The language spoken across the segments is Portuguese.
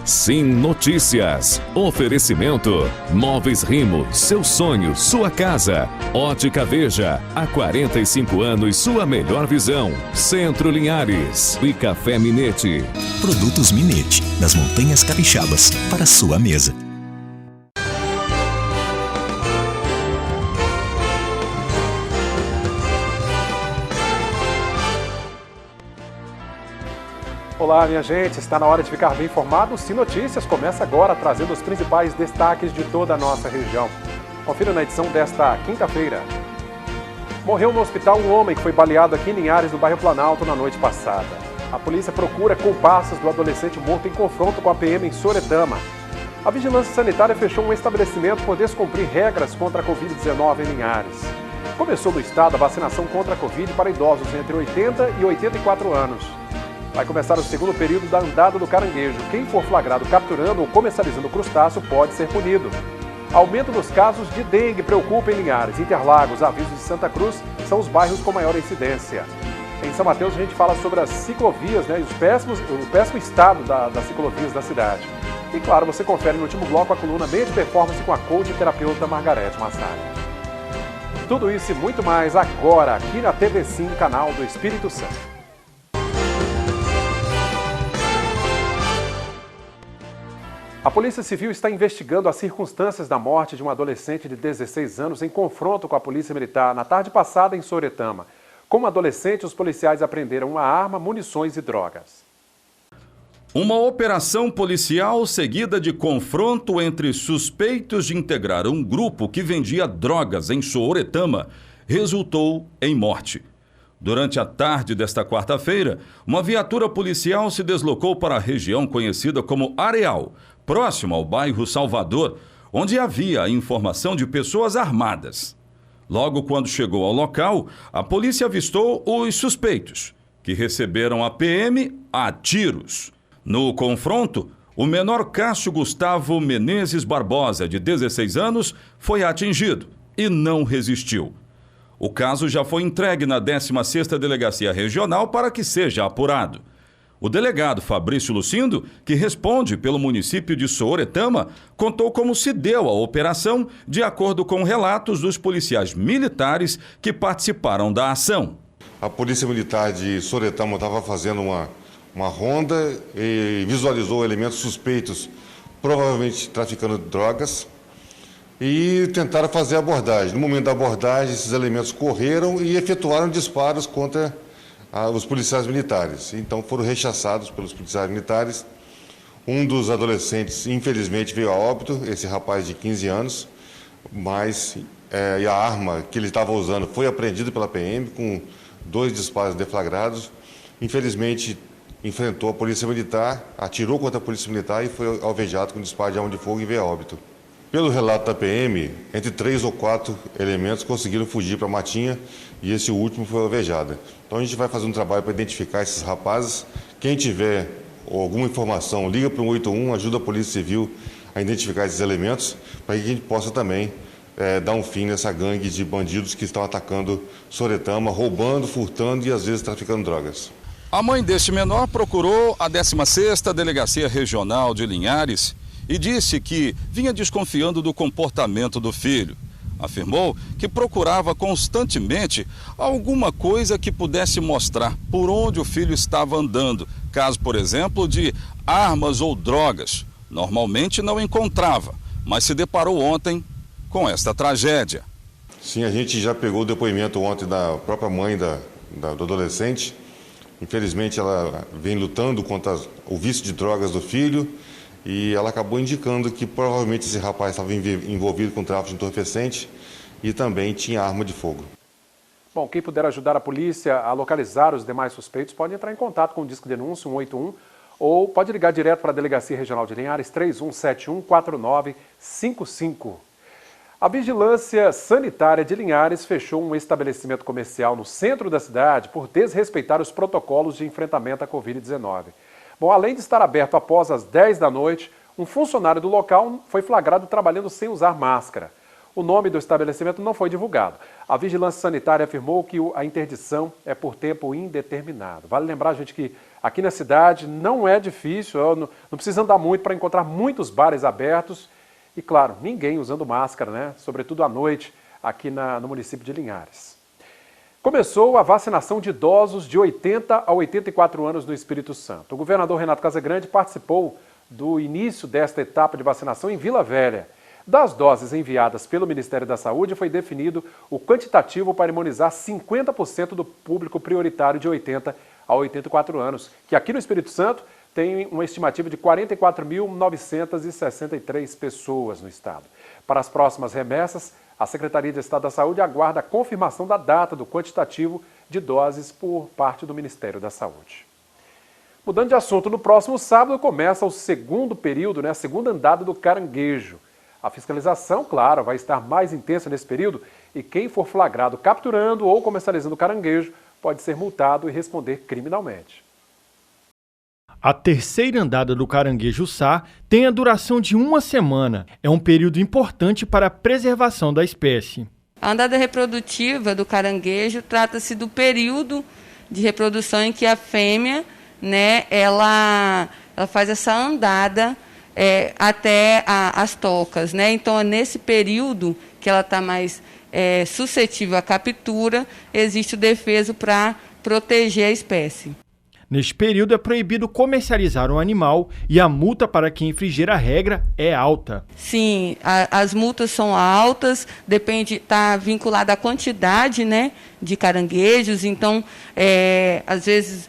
Sim Notícias. Oferecimento. Móveis Rimo. Seu sonho, sua casa. Ótica Veja. Há 45 anos, sua melhor visão. Centro Linhares. E Café Minete. Produtos Minete, das Montanhas Capixabas, para sua mesa. Olá, minha gente, está na hora de ficar bem informado. O Sim Notícias começa agora trazendo os principais destaques de toda a nossa região. Confira na edição desta quinta-feira. Morreu no hospital um homem que foi baleado aqui em Linhares, no bairro Planalto, na noite passada. A polícia procura comparsas do adolescente morto em confronto com a PM em Soretama. A Vigilância Sanitária fechou um estabelecimento por descumprir regras contra a Covid-19 em Linhares. Começou no estado a vacinação contra a Covid para idosos entre 80 e 84 anos. Vai começar o segundo período da andada do caranguejo. Quem for flagrado capturando ou comercializando crustáceo pode ser punido. Aumento dos casos de dengue preocupa em Linhares. Interlagos, Avisos de Santa Cruz são os bairros com maior incidência. Em São Mateus a gente fala sobre as ciclovias, e o péssimo estado das ciclovias da cidade. E claro, você confere no último bloco a coluna Meio de Performance com a coach e terapeuta Margarete Massari. Tudo isso e muito mais agora aqui na TV Sim, canal do Espírito Santo. A Polícia Civil está investigando as circunstâncias da morte de um adolescente de 16 anos em confronto com a Polícia Militar na tarde passada em Soretama. Como adolescente, os policiais apreenderam uma arma, munições e drogas. Uma operação policial seguida de confronto entre suspeitos de integrar um grupo que vendia drogas em Soretama resultou em morte. Durante a tarde desta quarta-feira, uma viatura policial se deslocou para a região conhecida como Areal, próximo ao bairro Salvador, onde havia a informação de pessoas armadas. Logo quando chegou ao local, a polícia avistou os suspeitos, que receberam a PM a tiros. No confronto, o menor Cássio Gustavo Menezes Barbosa, de 16 anos, foi atingido e não resistiu. O caso já foi entregue na 16ª Delegacia Regional para que seja apurado. O delegado Fabrício Lucindo, que responde pelo município de Soretama, contou como se deu a operação de acordo com relatos dos policiais militares que participaram da ação. A Polícia Militar de Soretama estava fazendo uma ronda e visualizou elementos suspeitos, provavelmente traficando drogas, e tentaram fazer a abordagem. No momento da abordagem, esses elementos correram e efetuaram disparos contra os policiais militares. Então foram rechaçados pelos policiais militares. Um dos adolescentes, infelizmente, veio a óbito, esse rapaz de 15 anos, mas e a arma que ele estava usando foi apreendida pela PM com 2 disparos deflagrados. Infelizmente, enfrentou a polícia militar, atirou contra a polícia militar e foi alvejado com disparo de arma de fogo e veio a óbito. Pelo relato da PM, entre 3 ou 4 elementos conseguiram fugir para a matinha e esse último foi alvejado. Então a gente vai fazer um trabalho para identificar esses rapazes. Quem tiver alguma informação, liga para o 181, ajuda a Polícia Civil a identificar esses elementos, para que a gente possa também dar um fim nessa gangue de bandidos que estão atacando Soretama, roubando, furtando e às vezes traficando drogas. A mãe deste menor procurou a 16ª Delegacia Regional de Linhares e disse que vinha desconfiando do comportamento do filho. Afirmou que procurava constantemente alguma coisa que pudesse mostrar por onde o filho estava andando, caso, por exemplo, de armas ou drogas. Normalmente não encontrava, mas se deparou ontem com esta tragédia. Sim, a gente já pegou o depoimento ontem da própria mãe do adolescente. Infelizmente, ela vem lutando contra o vício de drogas do filho. E ela acabou indicando que provavelmente esse rapaz estava envolvido com tráfico de entorpecente e também tinha arma de fogo. Bom, quem puder ajudar a polícia a localizar os demais suspeitos pode entrar em contato com o Disque Denúncia 181 ou pode ligar direto para a Delegacia Regional de Linhares 3171-4955. A Vigilância Sanitária de Linhares fechou um estabelecimento comercial no centro da cidade por desrespeitar os protocolos de enfrentamento à Covid-19. Bom, além de estar aberto após as 10 da noite, um funcionário do local foi flagrado trabalhando sem usar máscara. O nome do estabelecimento não foi divulgado. A Vigilância Sanitária afirmou que a interdição é por tempo indeterminado. Vale lembrar, gente, que aqui na cidade não é difícil, não precisa andar muito para encontrar muitos bares abertos e, claro, ninguém usando máscara, né? Sobretudo à noite, aqui no município de Linhares. Começou a vacinação de idosos de 80 a 84 anos no Espírito Santo. O governador Renato Casagrande participou do início desta etapa de vacinação em Vila Velha. Das doses enviadas pelo Ministério da Saúde, foi definido o quantitativo para imunizar 50% do público prioritário de 80 a 84 anos, que aqui no Espírito Santo tem uma estimativa de 44.963 pessoas no estado. Para as próximas remessas, a Secretaria de Estado da Saúde aguarda a confirmação da data do quantitativo de doses por parte do Ministério da Saúde. Mudando de assunto, no próximo sábado começa o segundo período, a segunda andada do caranguejo. A fiscalização, claro, vai estar mais intensa nesse período e quem for flagrado capturando ou comercializando caranguejo pode ser multado e responder criminalmente. A terceira andada do caranguejo-çá tem a duração de 1 semana. É um período importante para a preservação da espécie. A andada reprodutiva do caranguejo trata-se do período de reprodução em que a fêmea, ela faz essa andada até as tocas, Então, é nesse período que ela está mais suscetível à captura, existe o defeso para proteger a espécie. Neste período é proibido comercializar um animal e a multa para quem infringir a regra é alta. Sim, as multas são altas, está vinculada à quantidade, de caranguejos, então, às vezes,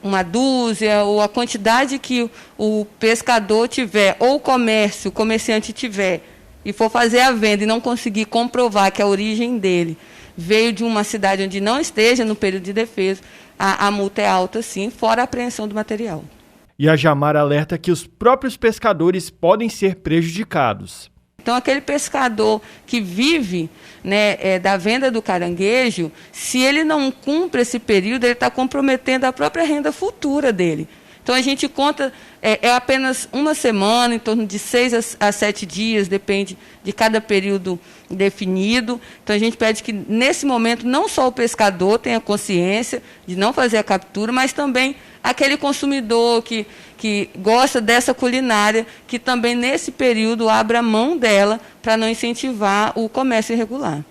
uma dúzia, ou a quantidade que o pescador tiver, ou o comerciante tiver, e for fazer a venda e não conseguir comprovar que a origem dele veio de uma cidade onde não esteja no período de defesa, a multa é alta sim, fora a apreensão do material. E a Jamar alerta que os próprios pescadores podem ser prejudicados. Então, aquele pescador que vive da venda do caranguejo, se ele não cumpre esse período, ele está comprometendo a própria renda futura dele. Então, a gente conta, apenas 1 semana, em torno de 6 a 7 dias, depende de cada período definido. Então, a gente pede que, nesse momento, não só o pescador tenha consciência de não fazer a captura, mas também aquele consumidor que gosta dessa culinária, que também, nesse período, abra mão dela para não incentivar o comércio irregular.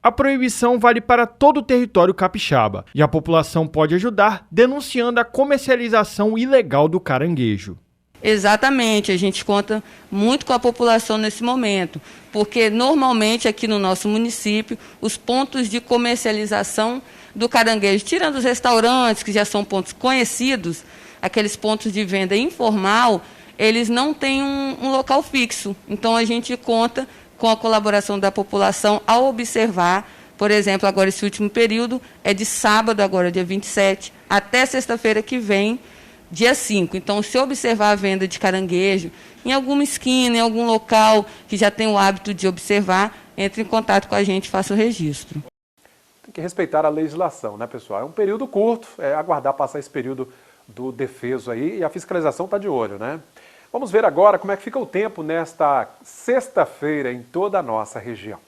A proibição vale para todo o território capixaba e a população pode ajudar denunciando a comercialização ilegal do caranguejo. Exatamente, a gente conta muito com a população nesse momento, porque normalmente aqui no nosso município, os pontos de comercialização do caranguejo, tirando os restaurantes, que já são pontos conhecidos, aqueles pontos de venda informal, eles não têm um local fixo. Então, a gente conta com a colaboração da população ao observar, por exemplo, agora esse último período é de sábado, agora dia 27, até sexta-feira que vem, dia 5. Então, se observar a venda de caranguejo em alguma esquina, em algum local que já tem o hábito de observar, entre em contato com a gente e faça o registro. Tem que respeitar a legislação, pessoal? É um período curto, aguardar passar esse período do defeso aí e a fiscalização está de olho, Vamos ver agora como é que fica o tempo nesta sexta-feira em toda a nossa região.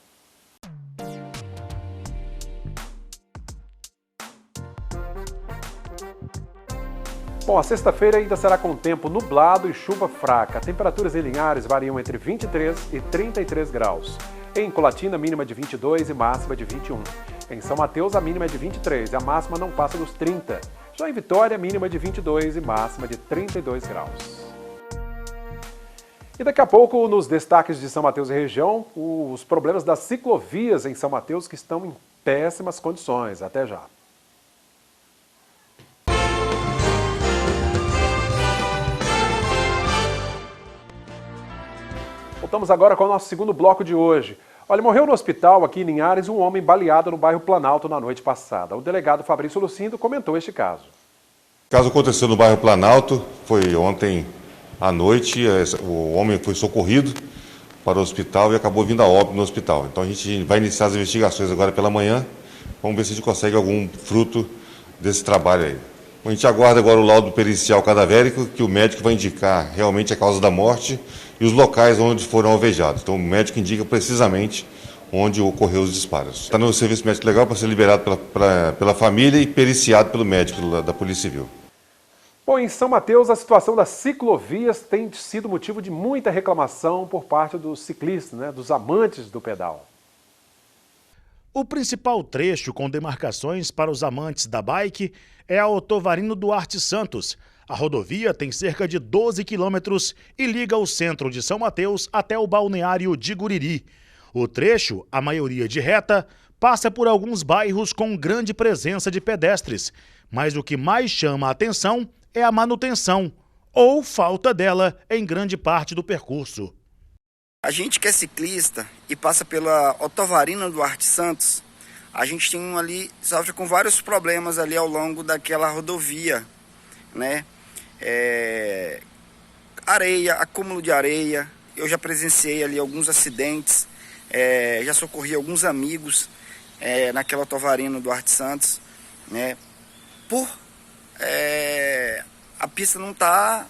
Bom, a sexta-feira ainda será com tempo nublado e chuva fraca. Temperaturas em Linhares variam entre 23 e 33 graus. Em Colatina, mínima de 22 e máxima de 21. Em São Mateus, a mínima é de 23 e a máxima não passa dos 30. Já em Vitória, mínima de 22 e máxima de 32 graus. E daqui a pouco, nos destaques de São Mateus e região, os problemas das ciclovias em São Mateus que estão em péssimas condições. Até já. Voltamos agora com o nosso segundo bloco de hoje. Olha, morreu no hospital aqui em Linhares um homem baleado no bairro Planalto na noite passada. O delegado Fabrício Lucindo comentou este caso. O caso aconteceu no bairro Planalto, foi ontem à noite, o homem foi socorrido para o hospital e acabou vindo a óbito no hospital. Então a gente vai iniciar as investigações agora pela manhã, vamos ver se a gente consegue algum fruto desse trabalho aí. A gente aguarda agora o laudo pericial cadavérico, que o médico vai indicar realmente a causa da morte e os locais onde foram alvejados. Então o médico indica precisamente onde ocorreu os disparos. Está no serviço médico legal para ser liberado pela família e periciado pelo médico da Polícia Civil. Bom, em São Mateus, a situação das ciclovias tem sido motivo de muita reclamação por parte dos ciclistas, né, dos amantes do pedal. O principal trecho com demarcações para os amantes da bike é a Otovarino Duarte Santos. A rodovia tem cerca de 12 quilômetros e liga o centro de São Mateus até o balneário de Guriri. O trecho, a maioria de reta, passa por alguns bairros com grande presença de pedestres, mas o que mais chama a atenção é a manutenção, ou falta dela em grande parte do percurso. A gente que é ciclista e passa pela Otovarino Duarte Santos, a gente tem ali, sofre com vários problemas ali ao longo daquela rodovia, né? Areia, acúmulo de areia, eu já presenciei ali alguns acidentes, já socorri alguns amigos naquela Otovarino Duarte Santos, né? A pista não está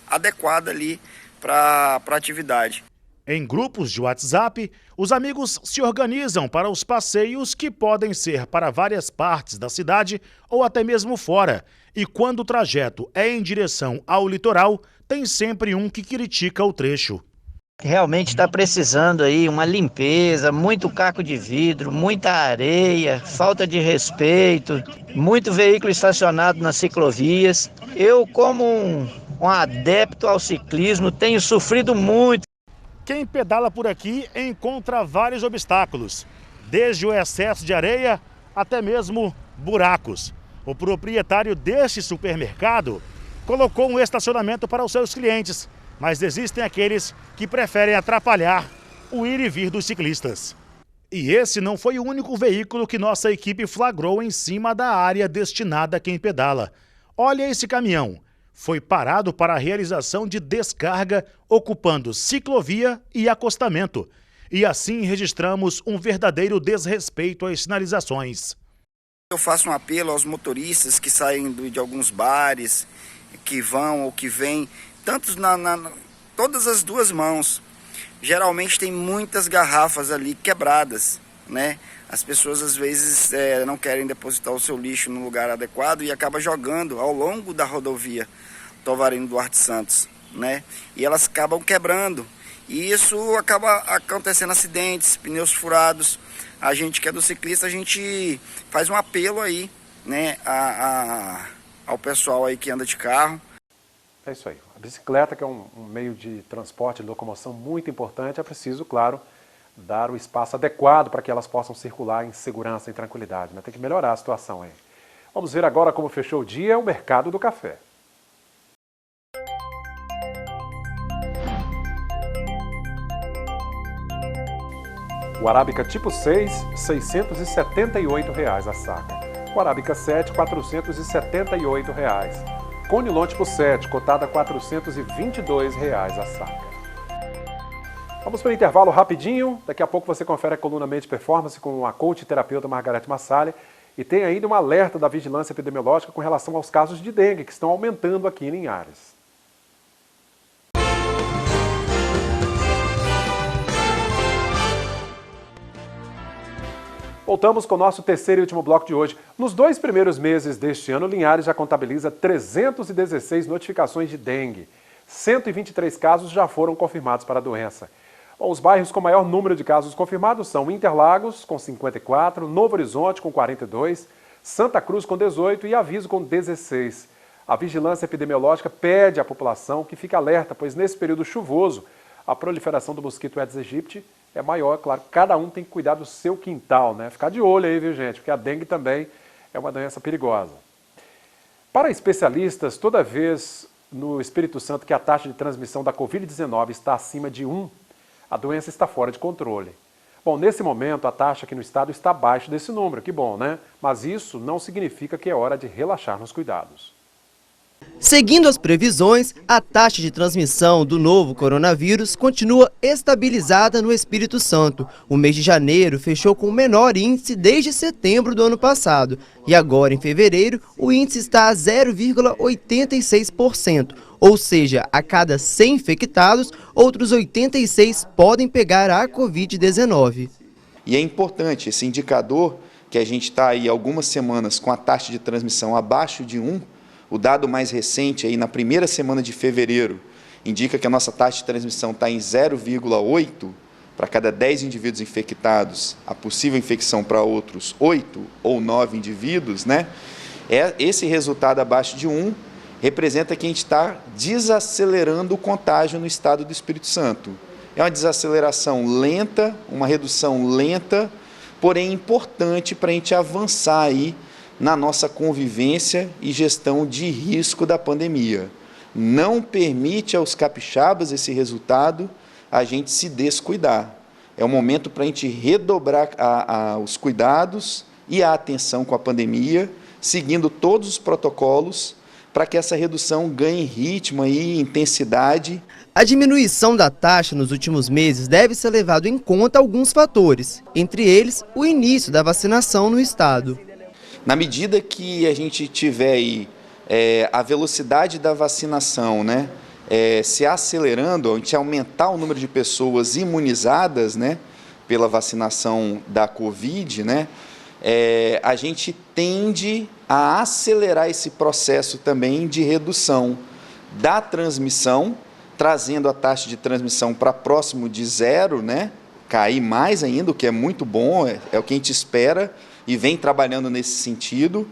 adequada ali para a atividade. Em grupos de WhatsApp, os amigos se organizam para os passeios que podem ser para várias partes da cidade ou até mesmo fora. E quando o trajeto é em direção ao litoral, tem sempre um que critica o trecho. Realmente está precisando aí uma limpeza, muito caco de vidro, muita areia, falta de respeito, muito veículo estacionado nas ciclovias. Eu, como um adepto ao ciclismo, tenho sofrido muito. Quem pedala por aqui encontra vários obstáculos, desde o excesso de areia até mesmo buracos. O proprietário deste supermercado colocou um estacionamento para os seus clientes, mas existem aqueles que preferem atrapalhar o ir e vir dos ciclistas. E esse não foi o único veículo que nossa equipe flagrou em cima da área destinada a quem pedala. Olha esse caminhão. Foi parado para a realização de descarga, ocupando ciclovia e acostamento. E assim registramos um verdadeiro desrespeito às sinalizações. Eu faço um apelo aos motoristas que saem de alguns bares, que vão ou que vêm, tantos todas as duas mãos. Geralmente tem muitas garrafas ali quebradas, né? As pessoas às vezes não querem depositar o seu lixo no lugar adequado e acabam jogando ao longo da rodovia Otovarino Duarte Santos, né? E elas acabam quebrando. E isso acaba acontecendo acidentes, pneus furados. A gente que é do ciclista, a gente faz um apelo aí, né, ao pessoal aí que anda de carro. É isso aí. A bicicleta, que é um meio de transporte e locomoção muito importante, é preciso, claro, dar o espaço adequado para que elas possam circular em segurança e tranquilidade. Mas tem que melhorar a situação aí. Vamos ver agora como fechou o dia o mercado do café. O Arábica tipo 6, R$ 678 a saca. O Arábica 7, R$ 478. Conilon tipo 7, cotada a R$ 422 a saca. Vamos para o intervalo rapidinho. Daqui a pouco você confere a coluna Mente Performance com a coach e terapeuta Margarete Massali. E tem ainda um alerta da vigilância epidemiológica com relação aos casos de dengue, que estão aumentando aqui em Linhares. Voltamos com o nosso terceiro e último bloco de hoje. Nos 2 primeiros meses deste ano, Linhares já contabiliza 316 notificações de dengue. 123 casos já foram confirmados para a doença. Bom, os bairros com maior número de casos confirmados são Interlagos, com 54, Novo Horizonte, com 42, Santa Cruz, com 18 e Aviso, com 16. A vigilância epidemiológica pede à população que fique alerta, pois nesse período chuvoso, a proliferação do mosquito Aedes aegypti é maior, claro, cada um tem que cuidar do seu quintal, né? Ficar de olho aí, viu, gente? Porque a dengue também é uma doença perigosa. Para especialistas, toda vez no Espírito Santo que a taxa de transmissão da Covid-19 está acima de 1, a doença está fora de controle. Bom, nesse momento, a taxa aqui no estado está abaixo desse número, que bom, né? Mas isso não significa que é hora de relaxar nos cuidados. Seguindo as previsões, a taxa de transmissão do novo coronavírus continua estabilizada no Espírito Santo. O mês de janeiro fechou com o menor índice desde setembro do ano passado. E agora, em fevereiro, o índice está a 0,86%. Ou seja, a cada 100 infectados, outros 86 podem pegar a Covid-19. E é importante esse indicador, que a gente está aí algumas semanas com a taxa de transmissão abaixo de 1, o dado mais recente, aí na primeira semana de fevereiro, indica que a nossa taxa de transmissão está em 0,8, para cada 10 indivíduos infectados, a possível infecção para outros 8 ou 9 indivíduos, né? Esse resultado abaixo de 1 representa que a gente está desacelerando o contágio no estado do Espírito Santo. É uma desaceleração lenta, uma redução lenta, porém importante para a gente avançar aí na nossa convivência e gestão de risco da pandemia. Não permite aos capixabas esse resultado, a gente se descuidar. É o momento para a gente redobrar os cuidados e a atenção com a pandemia, seguindo todos os protocolos, para que essa redução ganhe ritmo e intensidade. A diminuição da taxa nos últimos meses deve ser levado em conta alguns fatores, entre eles o início da vacinação no estado. Na medida que a gente tiver aí, a velocidade da vacinação, né, se acelerando, a gente aumentar o número de pessoas imunizadas, né, pela vacinação da Covid, né, a gente tende a acelerar esse processo também de redução da transmissão, trazendo a taxa de transmissão para próximo de 0, né, cair mais ainda, o que é muito bom, é o que a gente espera, e vem trabalhando nesse sentido,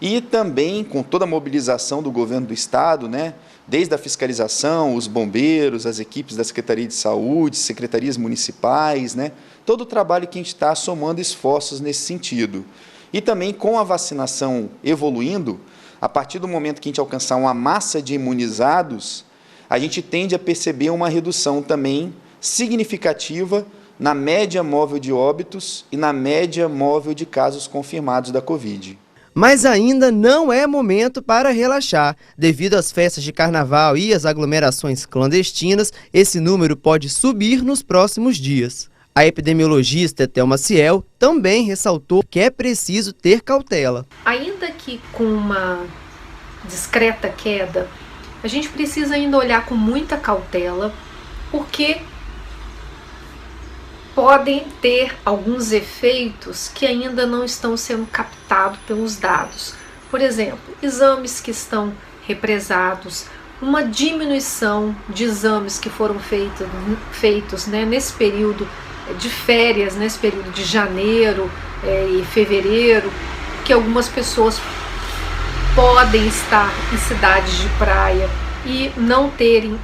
e também com toda a mobilização do governo do estado, né, desde a fiscalização, os bombeiros, as equipes da Secretaria de Saúde, secretarias municipais, né, todo o trabalho que a gente está somando esforços nesse sentido. E também com a vacinação evoluindo, a partir do momento que a gente alcançar uma massa de imunizados, a gente tende a perceber uma redução também significativa na média móvel de óbitos e na média móvel de casos confirmados da Covid. Mas ainda não é momento para relaxar. Devido às festas de carnaval e às aglomerações clandestinas, esse número pode subir nos próximos dias. A epidemiologista Thelma Ciel também ressaltou que é preciso ter cautela. Ainda que com uma discreta queda, a gente precisa ainda olhar com muita cautela, porque podem ter alguns efeitos que ainda não estão sendo captados pelos dados. Por exemplo, exames que estão represados, uma diminuição de exames que foram feitos né, nesse período de férias, nesse período de janeiro e fevereiro, que algumas pessoas podem estar em cidades de praia e não terem,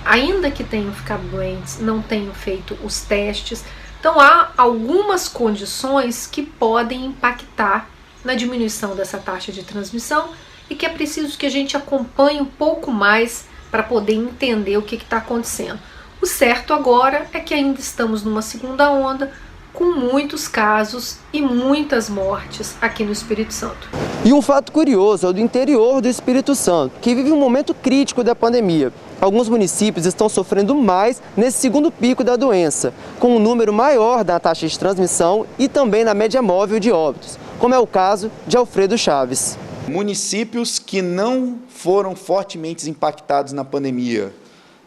ainda que tenham ficado doentes, não tenham feito os testes. Então há algumas condições que podem impactar na diminuição dessa taxa de transmissão e que é preciso que a gente acompanhe um pouco mais para poder entender o que está acontecendo. O certo agora é que ainda estamos numa segunda onda, com muitos casos e muitas mortes aqui no Espírito Santo. E um fato curioso é o do interior do Espírito Santo, que vive um momento crítico da pandemia. Alguns municípios estão sofrendo mais nesse segundo pico da doença, com um número maior da taxa de transmissão e também na média móvel de óbitos, como é o caso de Alfredo Chaves. Municípios que não foram fortemente impactados na pandemia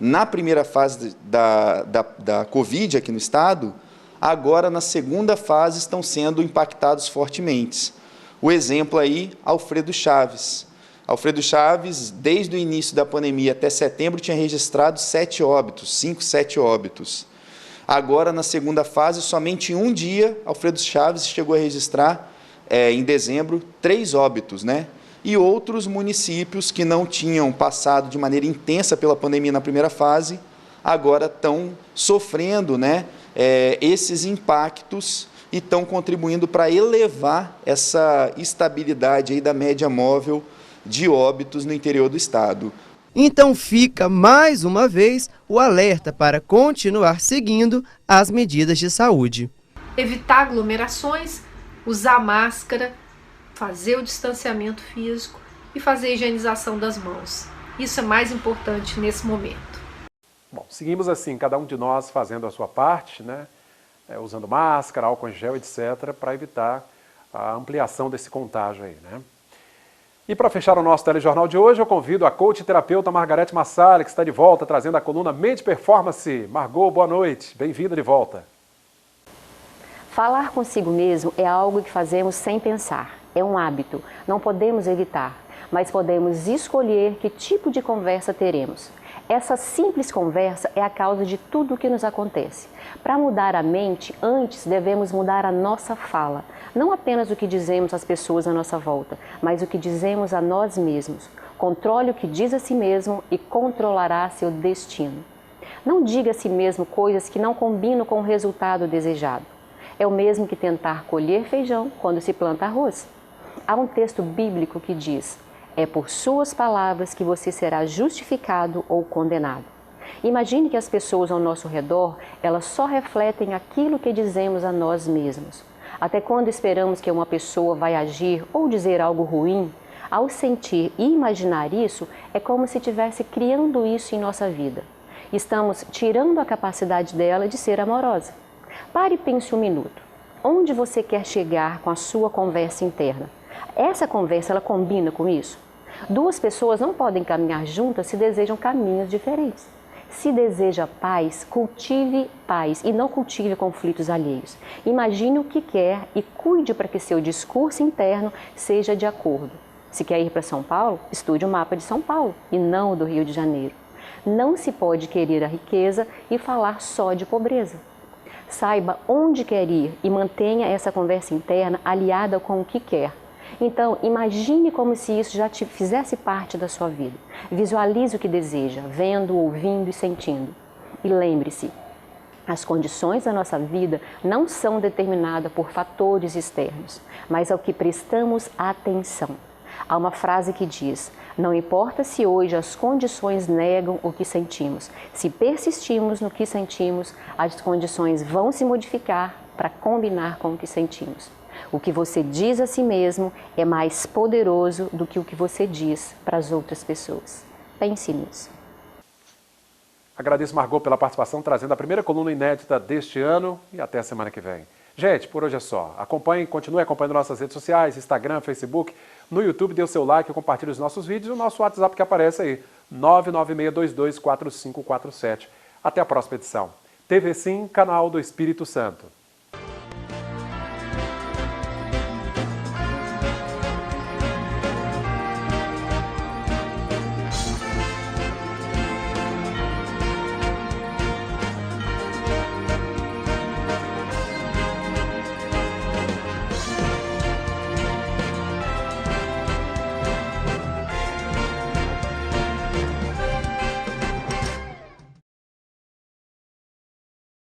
na primeira fase da Covid aqui no estado, agora na segunda fase estão sendo impactados fortemente. O exemplo aí, Alfredo Chaves. Alfredo Chaves, desde o início da pandemia até setembro, tinha registrado 7 óbitos, 5, 7 óbitos. Agora, na segunda fase, somente um dia, Alfredo Chaves chegou a registrar, em dezembro, 3 óbitos, né? E outros municípios que não tinham passado de maneira intensa pela pandemia na primeira fase, agora estão sofrendo, né, esses impactos e estão contribuindo para elevar essa estabilidade aí da média móvel de óbitos no interior do estado. Então fica mais uma vez o alerta para continuar seguindo as medidas de saúde. Evitar aglomerações, usar máscara, fazer o distanciamento físico e fazer a higienização das mãos. Isso é mais importante nesse momento. Bom, seguimos assim, cada um de nós fazendo a sua parte, né? Usando máscara, álcool em gel, etc., para evitar a ampliação desse contágio aí, né? E para fechar o nosso telejornal de hoje, eu convido a coach e terapeuta Margarete Massali, que está de volta, trazendo a coluna Mente Performance. Margot, boa noite. Bem-vinda de volta. Falar consigo mesmo é algo que fazemos sem pensar. É um hábito. Não podemos evitar, mas podemos escolher que tipo de conversa teremos. Essa simples conversa é a causa de tudo o que nos acontece. Para mudar a mente, antes devemos mudar a nossa fala. Não apenas o que dizemos às pessoas à nossa volta, mas o que dizemos a nós mesmos. Controle o que diz a si mesmo e controlará seu destino. Não diga a si mesmo coisas que não combinam com o resultado desejado. É o mesmo que tentar colher feijão quando se planta arroz. Há um texto bíblico que diz: é por suas palavras que você será justificado ou condenado. Imagine que as pessoas ao nosso redor, elas só refletem aquilo que dizemos a nós mesmos. Até quando esperamos que uma pessoa vai agir ou dizer algo ruim, ao sentir e imaginar isso, é como se estivesse criando isso em nossa vida. Estamos tirando a capacidade dela de ser amorosa. Pare e pense um minuto. Onde você quer chegar com a sua conversa interna? Essa conversa, ela combina com isso? Duas pessoas não podem caminhar juntas se desejam caminhos diferentes. Se deseja paz, cultive paz e não cultive conflitos alheios. Imagine o que quer e cuide para que seu discurso interno seja de acordo. Se quer ir para São Paulo, estude o mapa de São Paulo e não o do Rio de Janeiro. Não se pode querer a riqueza e falar só de pobreza. Saiba onde quer ir e mantenha essa conversa interna aliada com o que quer. Então, imagine como se isso já te fizesse parte da sua vida. Visualize o que deseja, vendo, ouvindo e sentindo. E lembre-se, as condições da nossa vida não são determinadas por fatores externos, mas ao que prestamos atenção. Há uma frase que diz: não importa se hoje as condições negam o que sentimos, se persistimos no que sentimos, as condições vão se modificar para combinar com o que sentimos. O que você diz a si mesmo é mais poderoso do que o que você diz para as outras pessoas. Pense nisso. Agradeço, Margot, pela participação, trazendo a primeira coluna inédita deste ano e até a semana que vem. Gente, por hoje é só. Continue acompanhando nossas redes sociais, Instagram, Facebook, no YouTube, dê o seu like, compartilhe os nossos vídeos e o nosso WhatsApp que aparece aí, 996224547. Até a próxima edição. TV Sim, canal do Espírito Santo.